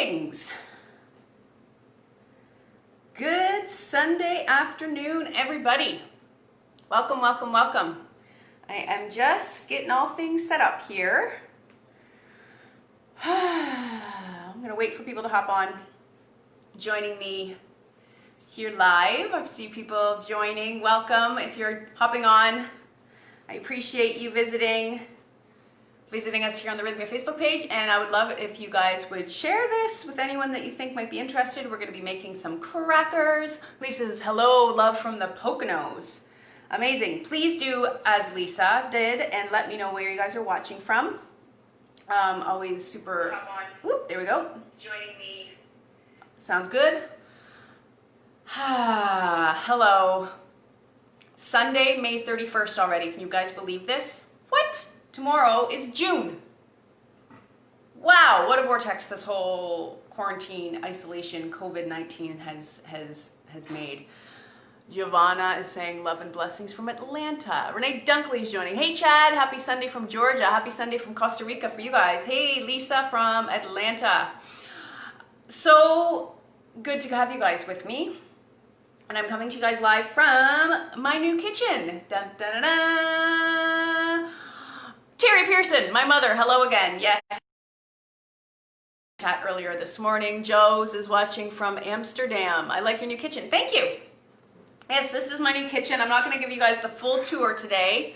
Greetings. Good Sunday afternoon, everybody. Welcome, welcome, welcome. I am just getting all things set up here. I'm gonna wait for people to hop on, joining me here live. I see people joining. Welcome if you're hopping on. I appreciate you visiting us here on the Rythmia Facebook page, and I would love it if you guys would share this with anyone that you think might be interested. We're going to be making some crackers. Lisa says, hello, love from the Poconos. Amazing. Please do as Lisa did and let me know where you guys are watching from. Always super... Whoop, there we go. Joining me. Sounds good. Hello. Sunday, May 31st already. Can you guys believe this? What? Tomorrow is June. Wow, what a vortex this whole quarantine, isolation, COVID-19 has made. Giovanna is saying love and blessings from Atlanta. Renee Dunkley is joining. Hey Chad, happy Sunday from Georgia. Happy Sunday from Costa Rica for you guys. Hey Lisa from Atlanta. So good to have you guys with me. And I'm coming to you guys live from my new kitchen. Dun, dun, dun, dun. Terry Pearson, my mother, hello again. Yes. Chat earlier this morning. Joe's is watching from Amsterdam. I like your new kitchen. Thank you. Yes, this is my new kitchen. I'm not going to give you guys the full tour today.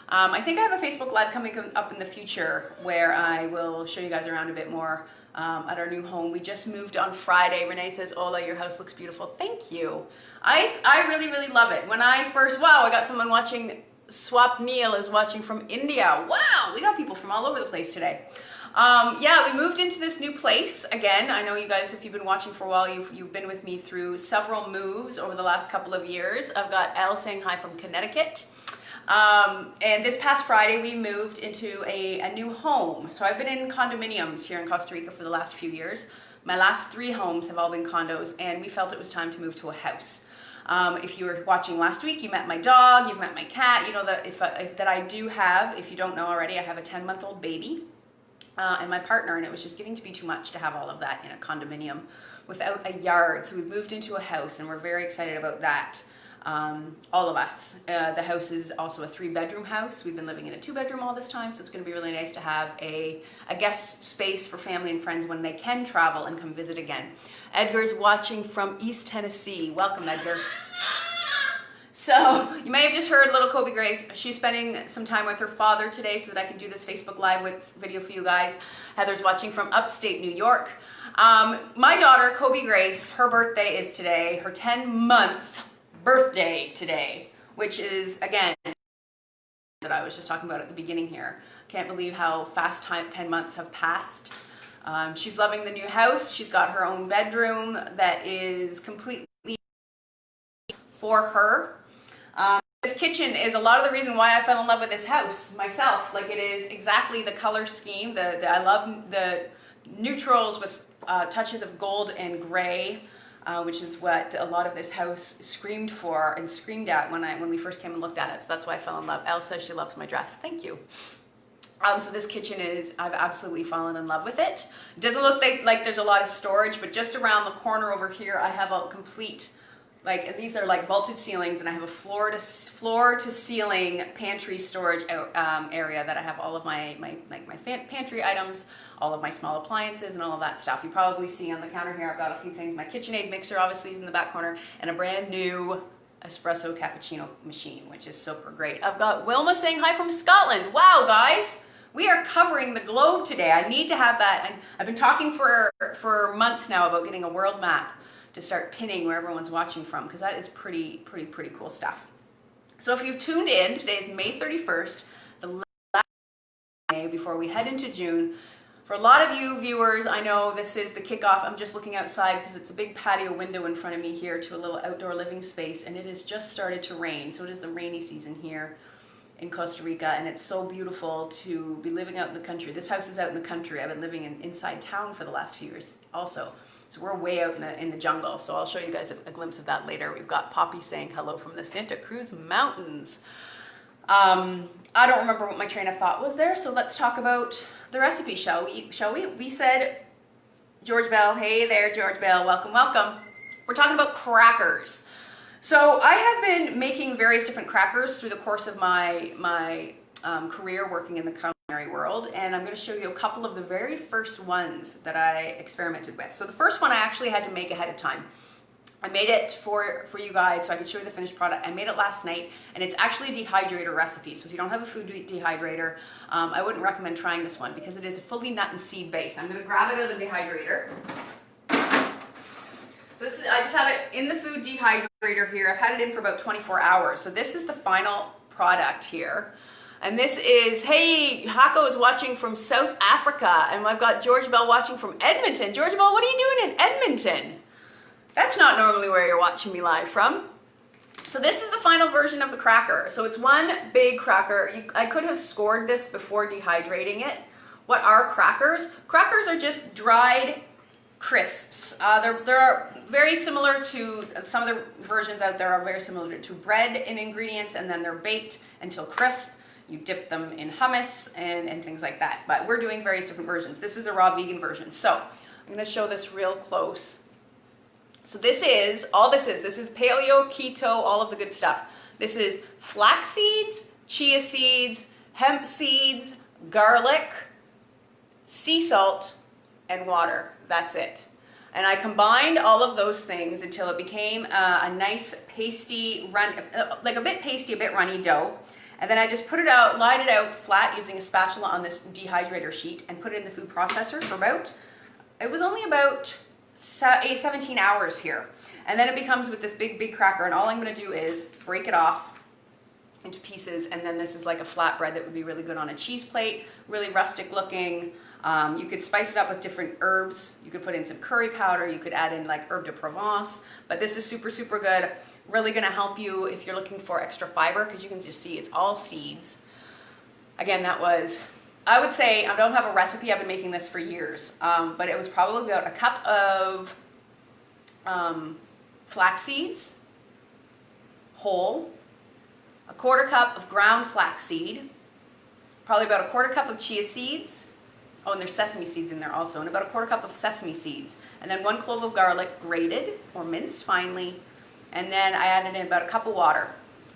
I think I have a Facebook Live coming up in the future where I will show you guys around a bit more at our new home. We just moved on Friday. Renee says, Ola, your house looks beautiful. Thank you. I really, really love it. When I first, wow, I got someone watching. Swap Neil is watching from India. Wow, we got people from all over the place today. Yeah, we moved into this new place. Again, I know you guys, if you've been watching for a while, you've been with me through several moves over the last couple of years. I've got Elle saying hi from Connecticut. And this past Friday, we moved into a new home. So I've been in condominiums here in Costa Rica for the last few years. My last 3 homes have all been condos, and we felt it was time to move to a house. If you were watching last week, you met my dog, you've met my cat. You know that that I do have, if you don't know already, I have a 10-month-old baby and my partner, and it was just getting to be too much to have all of that in a condominium without a yard. So we've moved into a house, and we're very excited about that. All of us. The house is also a 3-bedroom house. We've been living in a 2-bedroom all this time, so it's going to be really nice to have a guest space for family and friends when they can travel and come visit again. Edgar's watching from East Tennessee. Welcome, Edgar. So you may have just heard little Kobe Grace. She's spending some time with her father today so that I can do this Facebook Live video for you guys. Heather's watching from upstate New York. My daughter, Kobe Grace, her birthday is today, her 10-month birthday today, which is, again, that I was just talking about at the beginning here. Can't believe how fast 10 months have passed. She's loving the new house. She's got her own bedroom that is completely for her. This kitchen is a lot of the reason why I fell in love with this house myself. Like, it is exactly the color scheme. I love the neutrals with touches of gold and gray. Which is what a lot of this house screamed for and screamed at when we first came and looked at it. So that's why I fell in love. Elle says she loves my dress. Thank you. So this kitchen I've absolutely fallen in love with it. It doesn't look like there's a lot of storage, but just around the corner over here, I have a complete, and these are like vaulted ceilings, and I have a floor to ceiling pantry storage area that I have all of my pantry items, all of my small appliances and all of that stuff. You probably see on the counter here, I've got a few things. My KitchenAid mixer obviously is in the back corner, and a brand new espresso cappuccino machine, which is super great. I've got Wilma saying hi from Scotland. Wow, guys, we are covering the globe today. I need to have that. I've been talking for months now about getting a world map to start pinning where everyone's watching from, because that is pretty cool stuff. So if you've tuned in, today is May 31st, the last day before we head into June. For a lot of you viewers, I know this is the kickoff. I'm just looking outside because it's a big patio window in front of me here to a little outdoor living space, and it has just started to rain. So it is the rainy season here in Costa Rica, and it's so beautiful to be living out in the country. This house is out in the country. I've been living inside town for the last few years also. So we're way out in the jungle. So I'll show you guys a glimpse of that later. We've got Poppy saying hello from the Santa Cruz Mountains. I don't remember what my train of thought was there, so let's talk about the recipe, shall we? We said George Bell, hey there, George Bell, welcome, welcome. We're talking about crackers. So I have been making various different crackers through the course of my career working in the culinary world, and I'm going to show you a couple of the very first ones that I experimented with. So the first one I actually had to make ahead of time. I made it for you guys so I could show you the finished product. I made it last night, and it's actually a dehydrator recipe. So if you don't have a food dehydrator, I wouldn't recommend trying this one because it is fully nut and seed based. I'm going to grab it out of the dehydrator. So this is, I just have it in the food dehydrator here. I've had it in for about 24 hours. So this is the final product here. And this is, hey, Hako is watching from South Africa, and I've got George Bell watching from Edmonton. George Bell, what are you doing in Edmonton? That's not normally where you're watching me live from. So this is the final version of the cracker. So it's one big cracker. I could have scored this before dehydrating it. What are crackers? Crackers are just dried crisps. They're very similar to, some of the versions out there are very similar to bread in ingredients, and then they're baked until crisp. You dip them in hummus and things like that. But we're doing various different versions. This is a raw vegan version. So I'm gonna show this real close. So this is paleo, keto, all of the good stuff. This is flax seeds, chia seeds, hemp seeds, garlic, sea salt, and water. That's it. And I combined all of those things until it became a nice pasty, like a bit pasty, a bit runny dough. And then I just put it out, lined it out flat using a spatula on this dehydrator sheet and put it in the food processor for it was only about 17 hours here. And then it becomes with this big cracker, and all I'm going to do is break it off into pieces, and then this is like a flatbread that would be really good on a cheese plate, really rustic looking. You could spice it up with different herbs. You could put in some curry powder. You could add in like herbe de Provence, but this is super good. Really going to help you if you're looking for extra fiber, because you can just see it's all seeds. Again, that was, I would say, I don't have a recipe, I've been making this for years, but it was probably about a cup of flax seeds, whole, a quarter cup of ground flaxseed, probably about a quarter cup of chia seeds, oh, and there's sesame seeds in there also, and about a quarter cup of sesame seeds, and then 1 clove of garlic grated or minced finely, and then I added in about a cup of water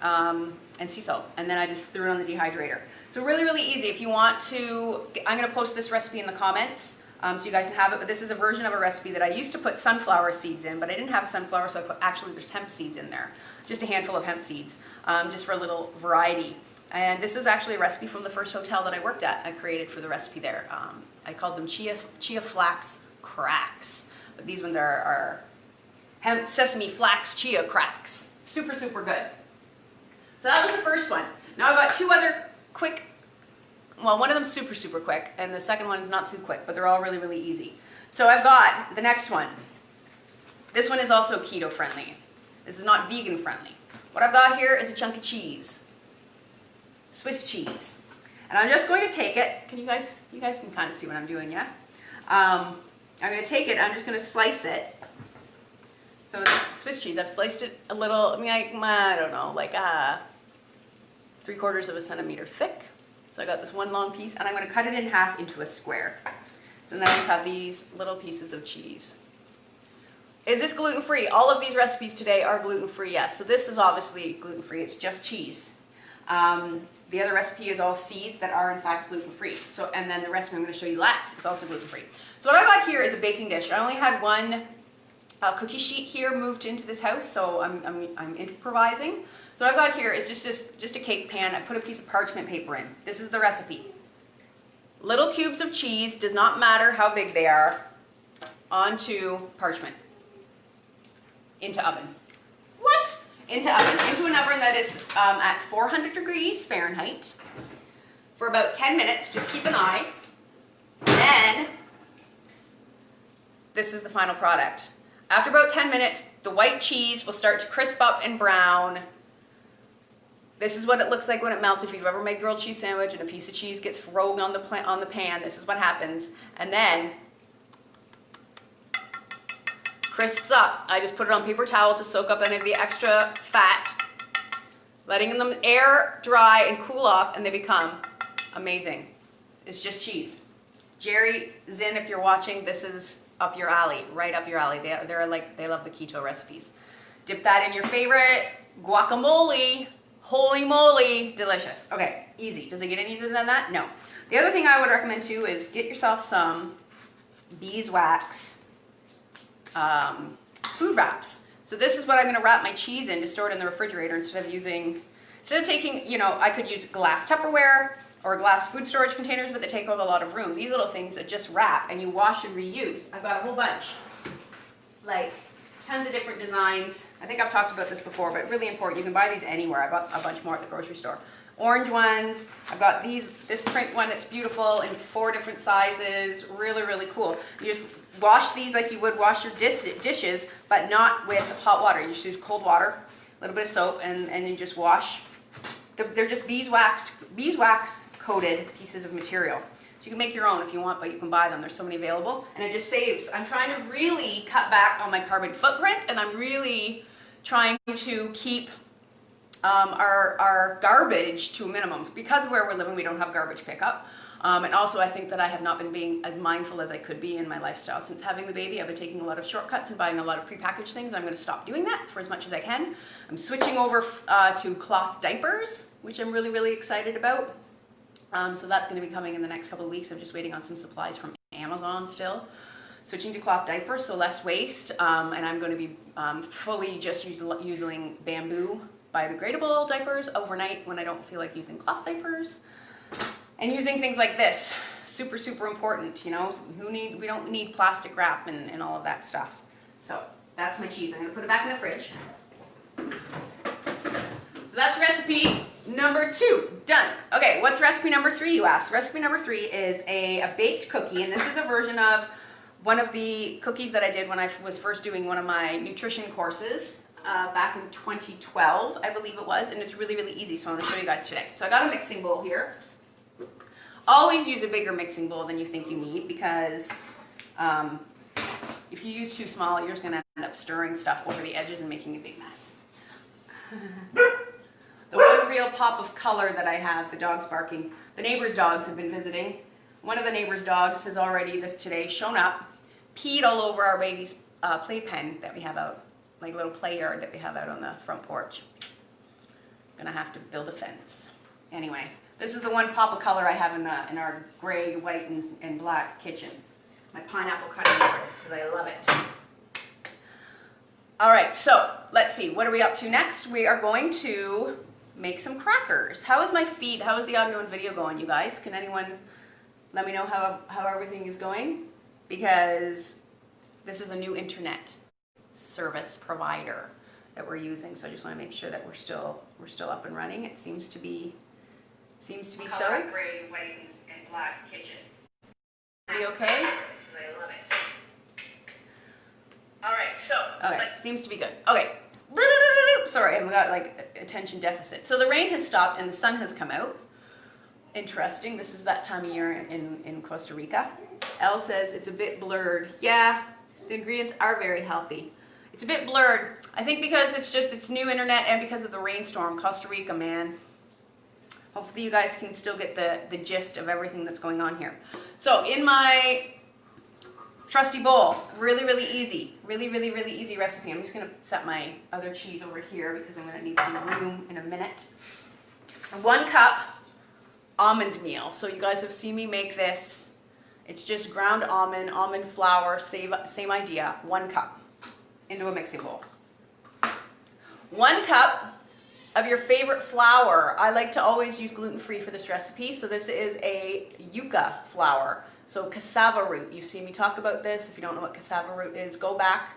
and sea salt, and then I just threw it on the dehydrator. So really easy. If you want to, I'm going to post this recipe in the comments so you guys can have it, but this is a version of a recipe that I used to put sunflower seeds in, but I didn't have sunflower, so I put, actually there's hemp seeds in there, just a handful of hemp seeds, just for a little variety. And this is actually a recipe from the first hotel that I worked at. I created for the recipe there. I called them chia flax cracks, but these ones are hemp, sesame, flax, chia cracks. Super good. So that was the first one. Now I've got 2 other quick, well, one of them super quick, and the second one is not too quick, but they're all really easy. So I've got the next one. This one is also keto friendly. This is not vegan friendly. What I've got here is a chunk of cheese, Swiss cheese, and I'm just going to take it. Can you guys can kind of see what I'm doing, yeah? I'm going to take it. I'm just going to slice it. So the Swiss cheese, I've sliced it a little. I mean, I don't know, like 3/4 of a centimeter thick. So I got this one long piece, and I'm going to cut it in half into a square. So then I just have these little pieces of cheese. Is this gluten-free? All of these recipes today are gluten-free, yes. So this is obviously gluten-free. It's just cheese. The other recipe is all seeds that are in fact gluten-free. So, and then the recipe I'm going to show you last is also gluten-free. So what I've got here is a baking dish. I only had one cookie sheet here moved into this house, so I'm improvising. So what I've got here is just a cake pan. I put a piece of parchment paper in. This is the recipe. Little cubes of cheese, does not matter how big they are, onto parchment. Into oven. What? Into oven. Into an oven that is at 400 degrees Fahrenheit for about 10 minutes. Just keep an eye. Then, this is the final product. After about 10 minutes, the white cheese will start to crisp up and brown. This is what it looks like when it melts. If you've ever made grilled cheese sandwich and a piece of cheese gets rolled on the pan, this is what happens. And then crisps up. I just put it on paper towel to soak up any of the extra fat, letting them air dry and cool off, and they become amazing. It's just cheese. Jerry, Zin, if you're watching, this is up your alley, right up your alley. They're like, they love the keto recipes. Dip that in your favorite guacamole. Holy moly, delicious. Okay, easy. Does it get any easier than that? No. The other thing I would recommend too is get yourself some Beeswax food wraps. So this is what I'm going to wrap my cheese in to store it in the refrigerator instead of taking, you know, I could use glass Tupperware or glass food storage containers, but they take up a lot of room. These little things that just wrap and you wash and reuse. I've got a whole bunch, like tons of different designs. I think I've talked about this before, but really important. You can buy these anywhere. I bought a bunch more at the grocery store. Orange ones. I've got this print one that's beautiful in 4 different sizes. Really, really cool. You just wash these like you would wash your dishes, but not with hot water. You just use cold water, a little bit of soap, and you just wash. They're just beeswax coated pieces of material. So you can make your own if you want, but you can buy them. There's so many available, and it just saves. I'm trying to really cut back on my carbon footprint, and I'm really trying to keep our garbage to a minimum. Because of where we're living, we don't have garbage pickup. And also I think that I have not been being as mindful as I could be in my lifestyle. Since having the baby, I've been taking a lot of shortcuts and buying a lot of prepackaged things, and I'm going to stop doing that for as much as I can. I'm switching over to cloth diapers, which I'm really, really excited about. So that's going to be coming in the next couple of weeks. I'm just waiting on some supplies from Amazon still. Switching to cloth diapers, so less waste, and I'm going to be fully just using bamboo biodegradable diapers overnight when I don't feel like using cloth diapers. And using things like this, super, super important, you know. We don't need plastic wrap and all of that stuff. So that's my cheese. I'm going to put it back in the fridge. So that's recipe number 2, done. Okay, what's recipe number 3, you asked? Recipe number 3 is a baked cookie, and this is a version of one of the cookies that I did when I was first doing one of my nutrition courses back in 2012, I believe it was, and it's really, really easy, so I'm going to show you guys today. So I got a mixing bowl here. Always use a bigger mixing bowl than you think you need, because if you use too small, you're just going to end up stirring stuff over the edges and making a big mess. The one real pop of color that I have, the dog's barking. The neighbor's dogs have been visiting. One of the neighbor's dogs has already today shown up, peed all over our baby's playpen that we have out, like little play yard that we have out on the front porch. Gonna have to build a fence. Anyway, this is the one pop of color I have in our gray, white, and black kitchen. My pineapple cutting board, because I love it. All right, so let's see, what are we up to next? We are going to make some crackers. How is my feed? How is the audio and video going, you guys? Can anyone let me know how everything is going? Because this is a new internet service provider that we're using, so I just want to make sure that we're still up and running. It seems to be so. Gray, white, and black kitchen. Are you okay? I love it. All right, so. Okay, seems to be good. Okay. Sorry, I've got like attention deficit. So the rain has stopped and the sun has come out. Interesting. This is that time of year in Costa Rica. Elle says it's a bit blurred. Yeah, the ingredients are very healthy. It's a bit blurred. I think because it's new internet and because of the rainstorm. Costa Rica, man. Hopefully you guys can still get the gist of everything that's going on here. So in my trusty bowl, really, really easy. Really, really, really easy recipe. I'm just going to set my other cheese over here because I'm going to need some room in a minute. 1 cup almond meal. So you guys have seen me make this. It's just ground almond flour, same idea. 1 cup into a mixing bowl. 1 cup of your favorite flour. I like to always use gluten-free for this recipe. So this is a yucca flour. So cassava root. You've seen me talk about this. If you don't know what cassava root is, go back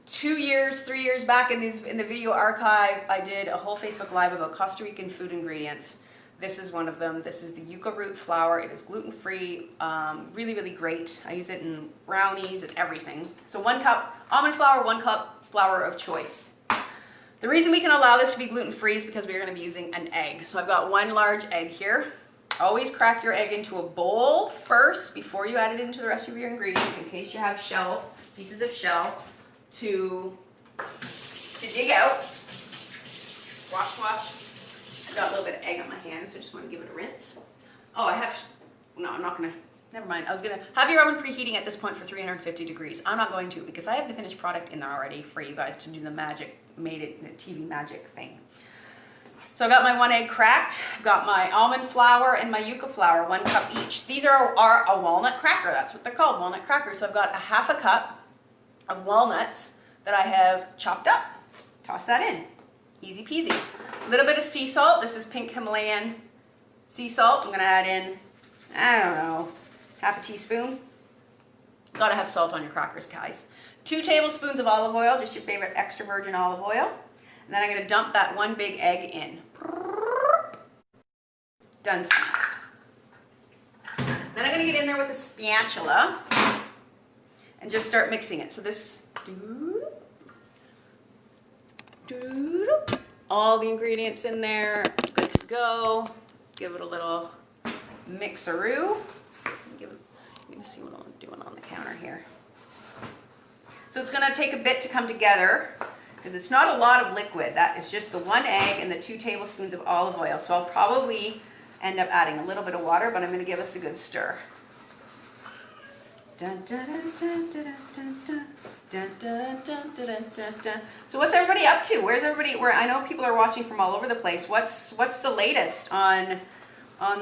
2 years, 3 years back in the video archive. I did a whole Facebook Live about Costa Rican food ingredients. This is one of them. This is the yucca root flour. It is gluten-free, really, really great. I use it in brownies and everything. So 1 cup almond flour, 1 cup flour of choice. The reason we can allow this to be gluten-free is because we're going to be using an egg. So I've got 1 large egg here. Always crack your egg into a bowl first before you add it into the rest of your ingredients in case you have pieces of shell to dig out. Wash. I've got a little bit of egg on my hands, so I just want to give it a rinse. Oh, no, I'm not going to Never mind. I was gonna have your oven preheating at this point for 350 degrees. I'm not going to because I have the finished product in there already for you guys to do the magic, made it TV magic thing. So I got my 1 egg cracked. I've got my almond flour and my yucca flour, 1 cup each. These are a walnut cracker. That's what they're called, walnut crackers. So I've got a half a cup of walnuts that I have chopped up. Toss that in. Easy peasy. A little bit of sea salt. This is pink Himalayan sea salt. I'm gonna add in, I don't know, half a teaspoon. Gotta have salt on your crackers, guys. 2 tablespoons of olive oil, just your favorite extra virgin olive oil. And then I'm gonna dump that 1 big egg in. Done. Then I'm gonna get in there with a spatula and just start mixing it. So this, all the ingredients in there, good to go. Give it a little mixeroo. I'm gonna see what I'm doing on the counter here. So it's gonna take a bit to come together because it's not a lot of liquid. That is just the 1 egg and the 2 tablespoons of olive oil. So I'll probably end up adding a little bit of water, but I'm gonna give us a good stir. Dun, dun, dun, dun, dun, dun, dun. Dun, dun, dun, dun, dun, dun, dun. So what's everybody up to? Where's everybody? I know people are watching from all over the place. What's the latest on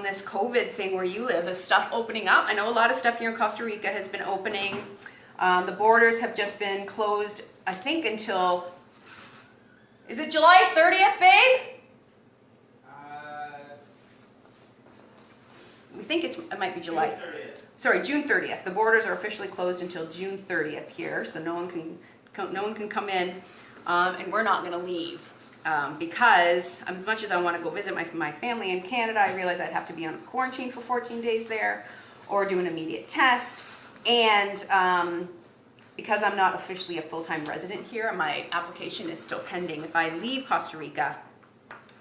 this COVID thing where you live? Is stuff opening up? I know a lot of stuff here in Costa Rica has been opening. The borders have just been closed, I think, until, is it July 30th, babe? We think it might be July. June 30th. Sorry, June 30th. The borders are officially closed until June 30th here, so no one can come in, and we're not going to leave because as much as I want to go visit my family in Canada, I realize I'd have to be on quarantine for 14 days there, or do an immediate test, and because I'm not officially a full-time resident here, my application is still pending. If I leave Costa Rica,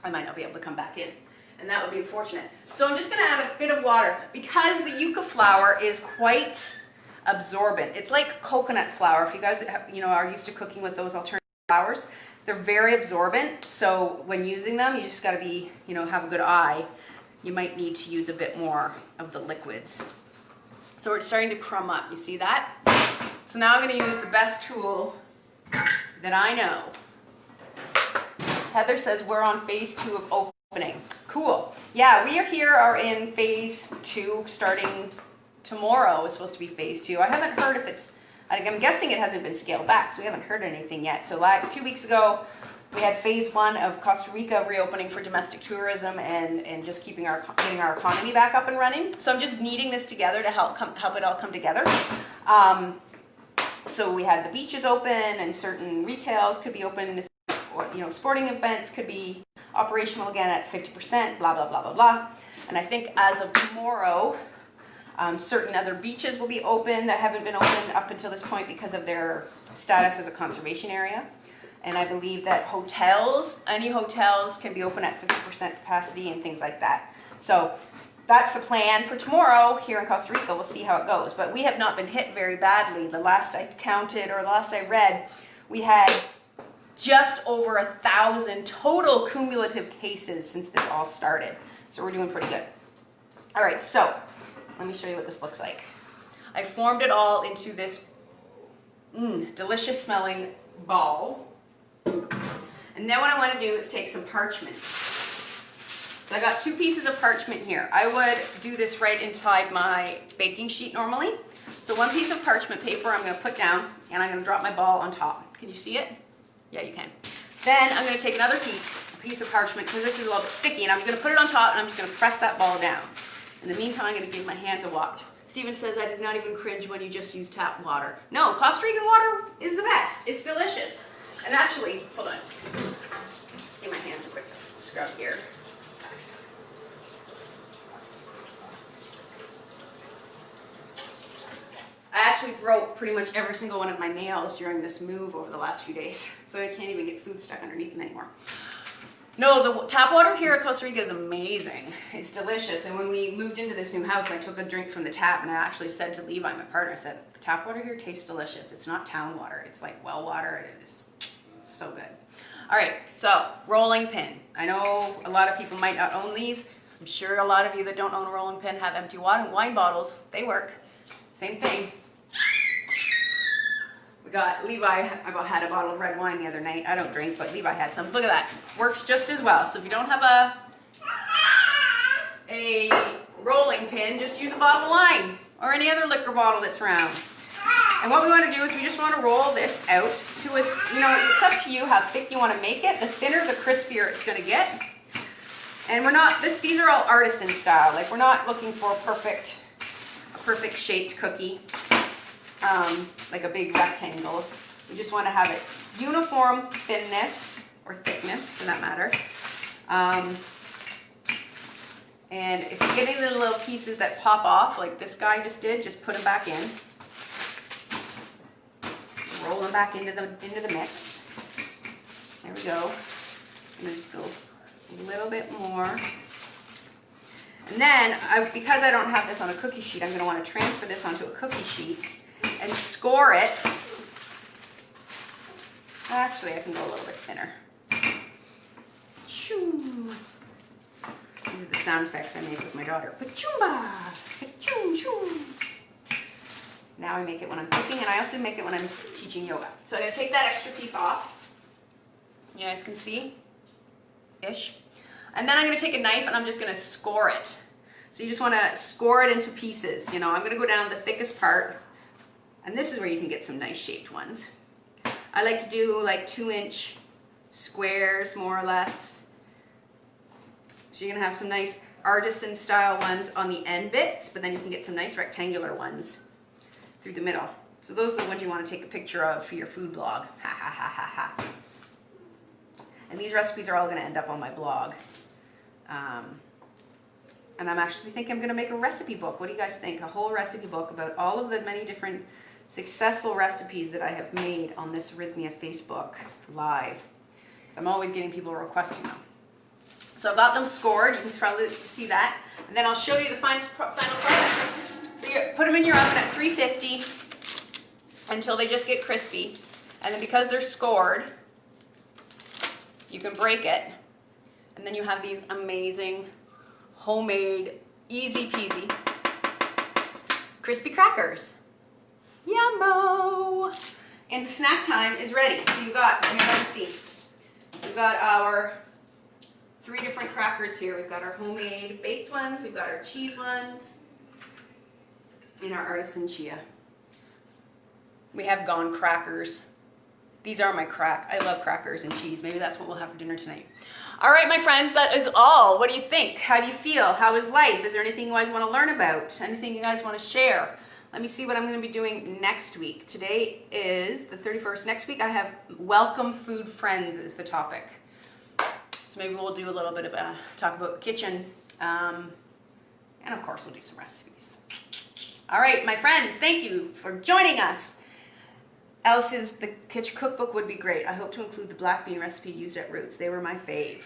I might not be able to come back in. And that would be unfortunate. So I'm just going to add a bit of water because the yucca flour is quite absorbent. It's like coconut flour. If you guys are used to cooking with those alternative flours, they're very absorbent. So when using them, you just got to be, have a good eye. You might need to use a bit more of the liquids. So it's starting to crumb up. You see that? So now I'm going to use the best tool that I know. Heather says we're on phase 2 of opening. Cool. Yeah, we are in phase 2 starting tomorrow is supposed to be phase 2. I haven't heard if it's, I'm guessing it hasn't been scaled back, so we haven't heard anything yet. So 2 weeks ago, we had phase 1 of Costa Rica reopening for domestic tourism and just getting our economy back up and running. So I'm just kneading this together to help it all come together. So we had the beaches open and certain retails could be open, or, sporting events could be operational again at 50%, blah, blah, blah, blah, blah. And I think as of tomorrow, certain other beaches will be open that haven't been opened up until this point because of their status as a conservation area. And I believe that any hotels can be open at 50% capacity and things like that. So that's the plan for tomorrow here in Costa Rica. We'll see how it goes. But we have not been hit very badly. The last I counted or last I read, we had just over 1,000 total cumulative cases since this all started. So we're doing pretty good. All right, so let me show you what this looks like. I formed it all into this delicious smelling ball. And then what I want to do is take some parchment. So I got 2 pieces of parchment here. I would do this right inside my baking sheet normally. So 1 piece of parchment paper I'm going to put down, and I'm going to drop my ball on top. Can you see it? Yeah, you can. Then I'm going to take another piece of parchment, because this is a little bit sticky, and I'm going to put it on top, and I'm just going to press that ball down. In the meantime, I'm going to give my hands a wash. Steven says I did not even cringe when you just used tap water. No, Costa Rican water is the best. It's delicious. And actually, hold on. Let's give my hands a quick scrub here. I actually broke pretty much every single one of my nails during this move over the last few days, so I can't even get food stuck underneath them anymore. No, the tap water here at Costa Rica is amazing. It's delicious. And when we moved into this new house, I took a drink from the tap, and I actually said to Levi, my partner, I said, tap water here tastes delicious. It's not town water. It's like well water, and it is so good. All right, so rolling pin. I know a lot of people might not own these. I'm sure a lot of you that don't own a rolling pin have empty wine bottles. They work. Same thing. We got Levi, I had a bottle of red wine the other night. I don't drink, but Levi had some. Look at that. Works just as well. So if you don't have a rolling pin, just use a bottle of wine or any other liquor bottle that's round. And what we want to do is we just want to roll this out to a, it's up to you how thick you want to make it. The thinner, the crispier it's going to get. And we're not, these are all artisan style. Like we're not looking for a perfect shaped cookie, like a big rectangle. We just want to have it uniform thinness or thickness for that matter. And if you're getting the little pieces that pop off, like this guy just did, just put them back in. Roll them back into the mix. There we go. And then just go a little bit more. And then, because I don't have this on a cookie sheet, I'm going to want to transfer this onto a cookie sheet and score it. Actually, I can go a little bit thinner. Shoo. These are the sound effects I make with my daughter. Pachumba! Pachum, chum. Now I make it when I'm cooking, and I also make it when I'm teaching yoga. So I'm going to take that extra piece off. You guys can see? Ish. And then I'm going to take a knife and I'm just going to score it. So you just want to score it into pieces. I'm going to go down the thickest part. And this is where you can get some nice shaped ones. I like to do like 2-inch squares, more or less. So you're going to have some nice artisan style ones on the end bits, but then you can get some nice rectangular ones through the middle. So those are the ones you want to take a picture of for your food blog. Ha ha ha ha ha. And these recipes are all going to end up on my blog. And I'm actually thinking I'm going to make a recipe book. What do you guys think? A whole recipe book about all of the many different successful recipes that I have made on this Rythmia Facebook Live. Because I'm always getting people requesting them. So I've got them scored. You can probably see that. And then I'll show you the final product. So you put them in your oven at 350 until they just get crispy. And then because they're scored, you can break it. And then you have these amazing, homemade, easy peasy, crispy crackers. Yummo! And snack time is ready. So you got, let's see, we've got our 3 different crackers here. We've got our homemade baked ones, we've got our cheese ones, and our artisan chia. We have gone crackers. These are my crack. I love crackers and cheese. Maybe that's what we'll have for dinner tonight. All right, my friends, that is all. What do you think? How do you feel? How is life? Is there anything you guys want to learn about? Anything you guys want to share? Let me see what I'm going to be doing next week. Today is the 31st. Next week I have welcome food friends is the topic. So maybe we'll do a little bit of a talk about the kitchen. And of course we'll do some recipes. All right, my friends, thank you for joining us. Elsa's The Kitchen Cookbook would be great. I hope to include the black bean recipe used at Roots. They were my fave.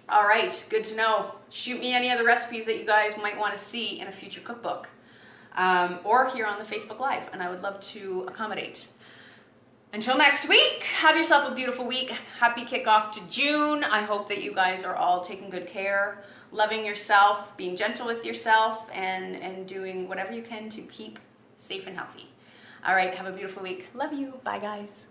All right, good to know. Shoot me any other recipes that you guys might want to see in a future cookbook. Or here on the Facebook Live, and I would love to accommodate. Until next week, have yourself a beautiful week. Happy kickoff to June. I hope that you guys are all taking good care, loving yourself, being gentle with yourself, and doing whatever you can to keep safe and healthy. All right, have a beautiful week. Love you. Bye, guys.